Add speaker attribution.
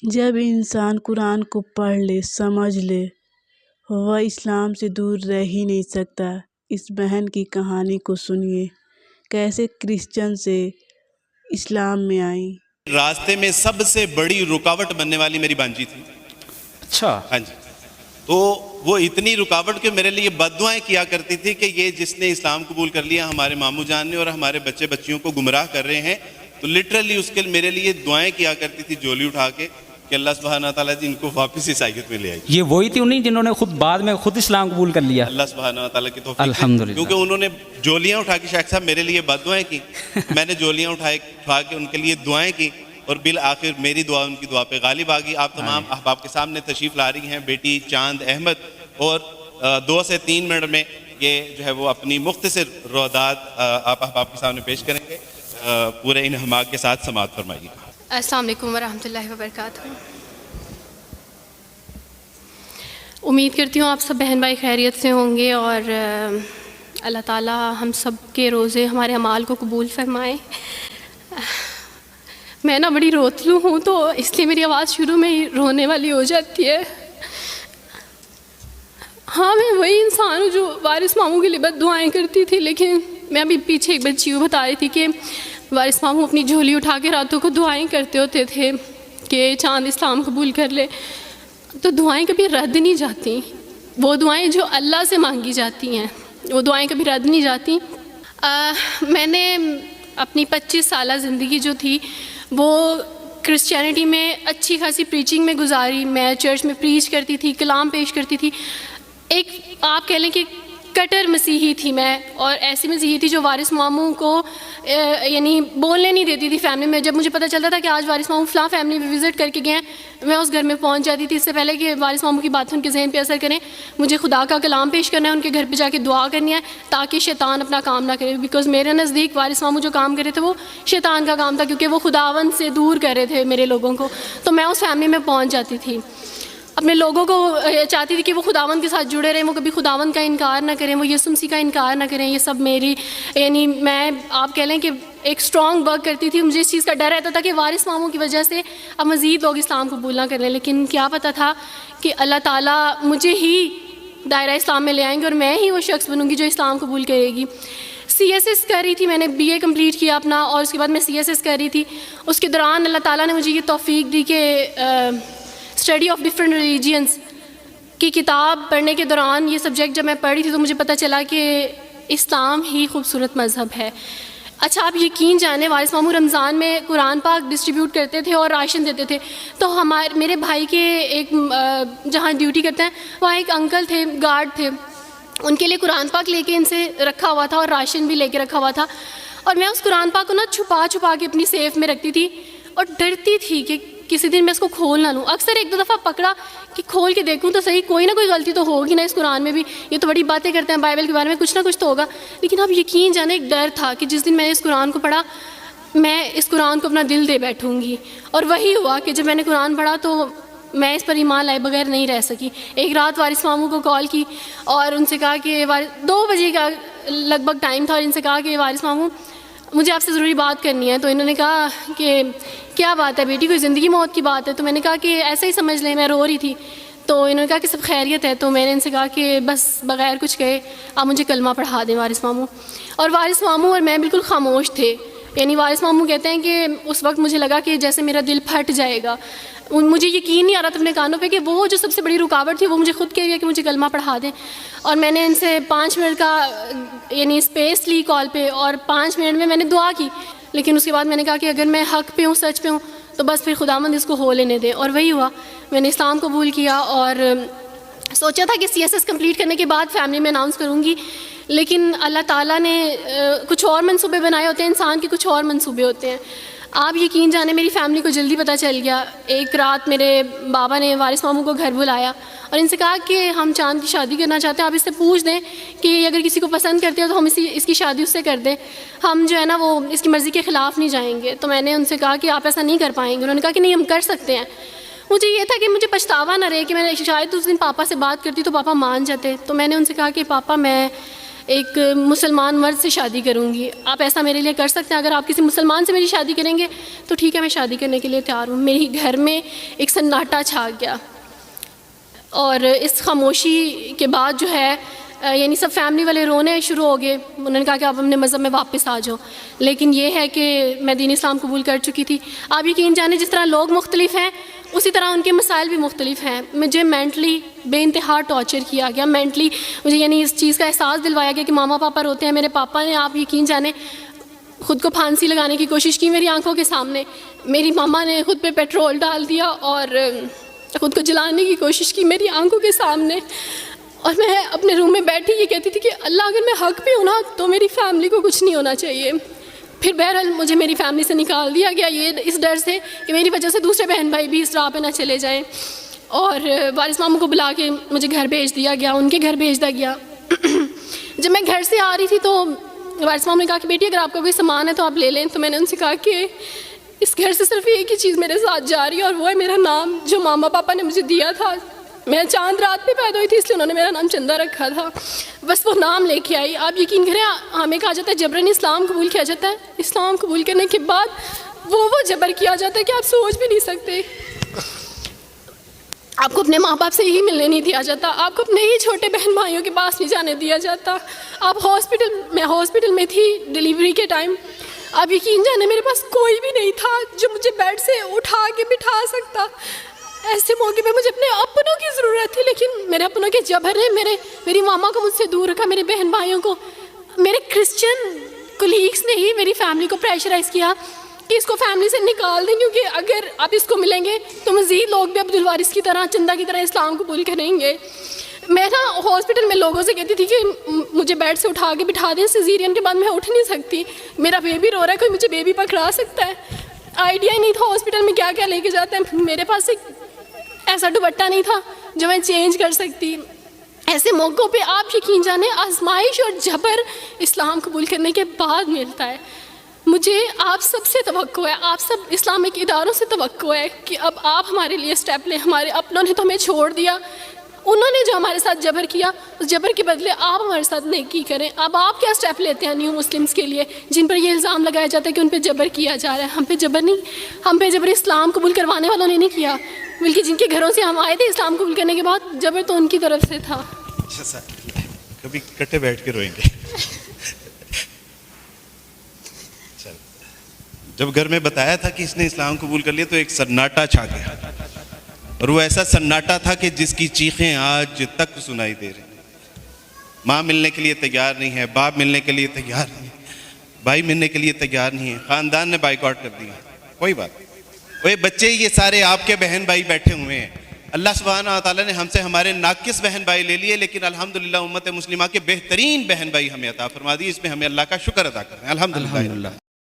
Speaker 1: جب انسان قرآن کو پڑھ لے سمجھ لے وہ اسلام سے دور رہ ہی نہیں سکتا۔ اس بہن کی کہانی کو سنیے کیسے کرسچن سے اسلام میں آئیں۔
Speaker 2: راستے میں سب سے بڑی رکاوٹ بننے والی میری بانجی تھی۔
Speaker 3: اچھا،
Speaker 2: ہاں جی، تو وہ اتنی رکاوٹ کہ میرے لیے بد دعائیں کیا کرتی تھی کہ یہ جس نے اسلام قبول کر لیا ہمارے ماموں جان نے اور ہمارے بچے بچیوں کو گمراہ کر رہے ہیں، تو لٹرلی اس کے میرے لیے دعائیں کیا کرتی تھی جولی اٹھا کے کہ اللہ سبحانہ تعالیٰ جی ان کو واپس عیسائیت میں لے آئی۔
Speaker 3: یہ وہی تھی انہیں جنہوں نے خود بعد میں خود اسلام قبول کر لیا؟
Speaker 2: اللہ سبحانہ تعالیٰ کی توفیق سے،
Speaker 3: الحمدللہ،
Speaker 2: کیونکہ انہوں نے جولیاں اٹھا کے شیخ صاحب میرے لیے بد دعائیں کی، میں نے جولیاں اٹھا کے ان کے لیے دعائیں کی، اور بالآخر میری دعا ان کی دعا پہ غالب آ گئی۔ آپ تمام احباب کے سامنے تشریف لا رہی ہیں بیٹی چاند احمد، اور 2 سے 3 منٹ میں یہ جو ہے وہ اپنی مختصر روادات آپ احباب کے سامنے پیش کریں گے۔ پورے انہماک کے ساتھ سماعت فرمائیے۔
Speaker 4: السلام علیکم ورحمۃ اللہ وبرکاتہ۔ امید کرتی ہوں آپ سب بہن بھائی خیریت سے ہوں گے، اور اللہ تعالیٰ ہم سب کے روزے ہمارے اعمال کو قبول فرمائے۔ میں نا بڑی روتلو ہوں، تو اس لیے میری آواز شروع میں ہی رونے والی ہو جاتی ہے۔ ہاں، میں وہی انسان ہوں جو وارث ماموں کے لیے بد دعائیں کرتی تھی، لیکن میں ابھی پیچھے ایک بچی کو بتا رہی تھی کہ وارث ماموں اپنی جھولی اٹھا کے راتوں کو دعائیں کرتے ہوتے تھے کہ چاند اسلام قبول کر لے۔ تو دعائیں کبھی رد نہیں جاتی، وہ دعائیں جو اللہ سے مانگی جاتی ہیں وہ دعائیں کبھی رد نہیں جاتی۔ میں نے اپنی 25 سالہ زندگی جو تھی وہ کرسچینٹی میں اچھی خاصی پریچنگ میں گزاری۔ میں چرچ میں پریچ کرتی تھی، کلام پیش کرتی تھی، ایک آپ کہہ لیں کہ کٹر مسیحی تھی میں، اور ایسی مسیحی تھی جو وارث ماموں کو یعنی بولنے نہیں دیتی تھی فیملی میں۔ جب مجھے پتہ چلتا تھا کہ آج وارث ماموں فلاں فیملی میں وزٹ کر کے گئے ہیں، میں اس گھر میں پہنچ جاتی تھی۔ اس سے پہلے کہ وارث ماموں کی بات ان کے ذہن پہ اثر کریں، مجھے خدا کا کلام پیش کرنا ہے، ان کے گھر پہ جا کے دعا کرنی ہے تاکہ شیطان اپنا کام نہ کرے، بیکاز میرے نزدیک وارث ماموں جو کام کر رہے تھے وہ شیطان کا کام تھا، کیونکہ وہ خداوند سے دور کر رہے تھے میرے لوگوں کو۔ تو میں اس فیملی میں پہنچ جاتی تھی، اپنے لوگوں کو چاہتی تھی کہ وہ خداوند کے ساتھ جڑے رہیں، وہ کبھی خداوند کا انکار نہ کریں، وہ یسوع مسیح کا انکار نہ کریں۔ یہ سب میری یعنی میں آپ کہہ لیں کہ ایک اسٹرانگ ورک کرتی تھی۔ مجھے اس چیز کا ڈر رہتا تھا کہ وارث ماموں کی وجہ سے اب مزید لوگ اسلام قبول نہ کر لیں، لیکن کیا پتہ تھا کہ اللہ تعالیٰ مجھے ہی دائرہ اسلام میں لے آئیں گے اور میں ہی وہ شخص بنوں گی جو اسلام قبول کرے گی۔ CSS کر رہی تھی، میں نے BA کمپلیٹ کیا اپنا، اور اس کے بعد میں CSS کر رہی تھی۔ اس کے دوران اللہ تعالیٰ نے مجھے یہ توفیق دی کہ اسٹڈی آف ڈفرینٹ ریلیجینس کی کتاب پڑھنے کے دوران یہ سبجیکٹ جب میں پڑھ رہی تھی تو مجھے پتہ چلا کہ اسلام ہی خوبصورت مذہب ہے۔ اچھا، آپ یقین جانیں وارث ماموں رمضان میں قرآن پاک ڈسٹریبیوٹ کرتے تھے اور راشن دیتے تھے، تو میرے بھائی کے ایک جہاں ڈیوٹی کرتے ہیں وہاں ایک انکل تھے، گارڈ تھے، ان کے لیے قرآن پاک لے کے ان سے رکھا ہوا تھا اور راشن بھی لے کے رکھا ہوا تھا، اور میں اس قرآن پاک کو نا چھپا کے اپنی سیف میں رکھتی تھی اور ڈرتی تھی کہ کسی دن میں اس کو کھول نہ لوں۔ اکثر 1-2 دفعہ پکڑا کہ کھول کے دیکھوں تو صحیح، کوئی نہ کوئی غلطی تو ہوگی نا اس قرآن میں بھی، یہ تو بڑی باتیں کرتے ہیں بائبل کے بارے میں، کچھ نہ کچھ تو ہوگا۔ لیکن اب یقین جانے ایک ڈر تھا کہ جس دن میں نے اس قرآن کو پڑھا میں اس قرآن کو اپنا دل دے بیٹھوں گی، اور وہی ہوا کہ جب میں نے قرآن پڑھا تو میں اس پر ایمان لائے بغیر نہیں رہ سکی۔ ایک رات وارث ماموں کو کال کی اور ان سے کہا کہ 2 بجے کا لگ بھگ ٹائم تھا، اور ان سے کہا کہ وارث ماموں مجھے آپ سے ضروری بات کرنی ہے۔ تو انہوں نے کہا کہ کیا بات ہے بیٹی، کوئی زندگی موت کی بات ہے؟ تو میں نے کہا کہ ایسے ہی سمجھ لیں، میں رو رہی تھی۔ تو انہوں نے کہا کہ سب خیریت ہے؟ تو میں نے ان سے کہا کہ بس بغیر کچھ کہے آپ مجھے کلمہ پڑھا دیں وارث ماموں۔ اور وارث ماموں اور میں بالکل خاموش تھے، یعنی وارث ماموں کہتے ہیں کہ اس وقت مجھے لگا کہ جیسے میرا دل پھٹ جائے گا، مجھے یقین نہیں آ رہا تھا اپنے کانوں پہ کہ وہ جو سب سے بڑی رکاوٹ تھی وہ مجھے خود کہہ گیا کہ مجھے کلمہ پڑھا دیں۔ اور میں نے ان سے 5 منٹ کا یعنی اسپیس لی کال پہ، اور 5 منٹ میں نے دعا کی، لیکن اس کے بعد میں نے کہا کہ اگر میں حق پہ ہوں، سچ پہ ہوں، تو بس پھر خداوند اس کو ہو لینے دے، اور وہی ہوا۔ میں نے اسلام قبول کیا اور سوچا تھا کہ CSS کمپلیٹ کرنے کے بعد فیملی میں اناؤنس کروں گی، لیکن اللہ تعالیٰ نے کچھ اور منصوبے بنائے ہوتے ہیں، انسان کے کچھ اور منصوبے ہوتے ہیں۔ آپ یقین جانے میری فیملی کو جلدی پتہ چل گیا۔ ایک رات میرے بابا نے وارث ماموں کو گھر بلایا اور ان سے کہا کہ ہم چاند کی شادی کرنا چاہتے ہیں، آپ اس سے پوچھ دیں کہ اگر کسی کو پسند کرتے ہو تو ہم اس کی شادی اس سے کر دیں، ہم جو ہے نا وہ اس کی مرضی کے خلاف نہیں جائیں گے۔ تو میں نے ان سے کہا کہ آپ ایسا نہیں کر پائیں گے۔ انہوں نے کہا کہ نہیں، ہم کر سکتے ہیں۔ مجھے یہ تھا کہ مجھے پچھتاوا نہ رہے کہ میں شاید اس دن پاپا سے بات کرتی تو پاپا مان جاتے۔ تو میں نے ان سے کہا کہ پاپا میں ایک مسلمان مرد سے شادی کروں گی. آپ ایسا میرے لیے کر سکتے ہیں؟ اگر آپ کسی مسلمان سے میری شادی کریں گے تو ٹھیک ہے، میں شادی کرنے کے لیے تیار ہوں. میری گھر میں ایک سناٹا چھا گیا، اور اس خاموشی کے بعد جو ہے یعنی سب فیملی والے رونے شروع ہو گئے. انہوں نے کہا کہ آپ اپنے مذہب میں واپس آ جاؤ. لیکن یہ ہے کہ میں دین اسلام قبول کر چکی تھی. آپ یقین جانیں جس طرح لوگ مختلف ہیں اسی طرح ان کے مسائل بھی مختلف ہیں. مجھے مینٹلی بے انتہا ٹارچر کیا گیا. مینٹلی مجھے یعنی اس چیز کا احساس دلوایا گیا کہ ماما پاپا روتے ہیں. میرے پاپا نے آپ یقین جانیں خود کو پھانسی لگانے کی کوشش کی میری آنکھوں کے سامنے. میری ماما نے خود پہ پیٹرول ڈال دیا اور خود کو جلانے کی کوشش کی میری آنکھوں کے سامنے. اور میں اپنے روم میں بیٹھی یہ کہتی تھی کہ اللہ اگر میں حق پہ ہوں نا تو میری فیملی کو کچھ نہیں ہونا چاہیے. پھر بہرحال مجھے میری فیملی سے نکال دیا گیا، یہ اس ڈر سے کہ میری وجہ سے دوسرے بہن بھائی بھی اس راہ پہ نہ چلے جائیں. اور وارث ماموں کو بلا کے مجھے گھر بھیج دیا گیا، ان کے گھر بھیج دیا گیا. جب میں گھر سے آ رہی تھی تو وارث ماموں نے کہا کہ بیٹی اگر آپ کا کوئی سامان ہے تو آپ لے لیں. تو میں نے ان سے کہا کہ اس گھر سے صرف ایک ہی چیز میرے ساتھ جا رہی ہے اور وہ ہے میرا نام جو ماما پاپا نے مجھے دیا تھا. میں چاند رات پہ پیدا ہوئی تھی اس لیے انہوں نے میرا نام چندہ رکھا تھا. بس وہ نام لے کے آئی. آپ یقین کریں ہمیں کہا جاتا ہے جبراً اسلام قبول کیا جاتا ہے. اسلام قبول کرنے کے بعد وہ جبر کیا جاتا ہے کہ آپ سوچ بھی نہیں سکتے. آپ کو اپنے ماں باپ سے ہی ملنے نہیں دیا جاتا، آپ کو اپنے ہی چھوٹے بہن بھائیوں کے پاس نہیں جانے دیا جاتا. آپ میں ہاسپٹل میں تھی ڈیلیوری کے ٹائم. آپ یقین جانے میرے پاس کوئی بھی نہیں تھا جو مجھے بیڈ سے اٹھا کے بٹھا سکتا. ایسے موقع پہ مجھے اپنے اپنوں کی ضرورت تھی، لیکن میرے اپنوں کے جبر نے میری ماما کو مجھ سے دور رکھا. میرے بہن بھائیوں کو، میرے کرسچن کولیگس نے ہی میری فیملی کو پریشرائز کیا کہ اس کو فیملی سے نکال دیں، کیونکہ اگر آپ اس کو ملیں گے تو مزید لوگ بھی عبدالوارث کی طرح چندہ کی طرح اسلام قبول کریں گے. میں نا ہاسپٹل میں لوگوں سے کہتی تھی کہ مجھے بیڈ سے اٹھا کے بٹھا دیں، سیزیرین کے بعد میں اٹھ نہیں سکتی، میرا بیبی رو رہا ہے، کوئی مجھے بیبی پکڑا سکتا ہے. آئیڈیا ہی نہیں تھا ہاسپٹل میں کیا کیا لے کے جاتے ہیں. میرے پاس ایک ایسا دوپٹہ نہیں تھا جو میں چینج کر سکتی. ایسے موقعوں پہ آپ یقین جانیں آزمائش اور جبر اسلام قبول کرنے کے بعد ملتا ہے. مجھے آپ سب سے توقع ہے، آپ سب اسلامک اداروں سے توقع ہے کہ اب آپ ہمارے لیے سٹیپ لیں. ہمارے اپنوں نے تو ہمیں چھوڑ دیا، انہوں نے جو ہمارے ساتھ جبر کیا اس جبر کے بدلے آپ ہمارے ساتھ نیکی کریں. اب آپ کیا سٹیپ لیتے ہیں نیو مسلمس کے لیے جن پر یہ الزام لگایا جاتا ہے کہ ان پہ جبر کیا جا رہا ہے؟ ہم پہ جبر نہیں، ہم پہ جبر اسلام قبول کروانے والوں نے نہیں کیا، بلکہ جن کے گھروں سے ہم آئے تھے اسلام قبول کرنے کے بعد جبر تو ان کی طرف سے تھا.
Speaker 2: کبھی کٹے بیٹھ کے روئیں گے. جب گھر میں بتایا تھا کہ اس نے اسلام قبول کر لیا تو ایک سناٹا چھا گیا، اور وہ ایسا سناٹا تھا کہ جس کی چیخیں آج تک سنائی دے رہی. ماں ملنے کے لیے تیار نہیں ہے، باپ ملنے کے لیے تیار نہیں ہے، بھائی ملنے کے لیے تیار نہیں ہے، خاندان نے بائیکاٹ کر دیا. کوئی بات وہ بچے یہ سارے آپ کے بہن بھائی بیٹھے ہوئے ہیں. اللہ سبحانہ و تعالیٰ نے ہم سے ہمارے ناقص بہن بھائی لے لیے، لیکن الحمدللہ امت مسلمہ کے بہترین بہن بھائی ہمیں عطا فرما دی. اس میں ہمیں اللہ کا شکر ادا کرنا ہے. الحمدللہ.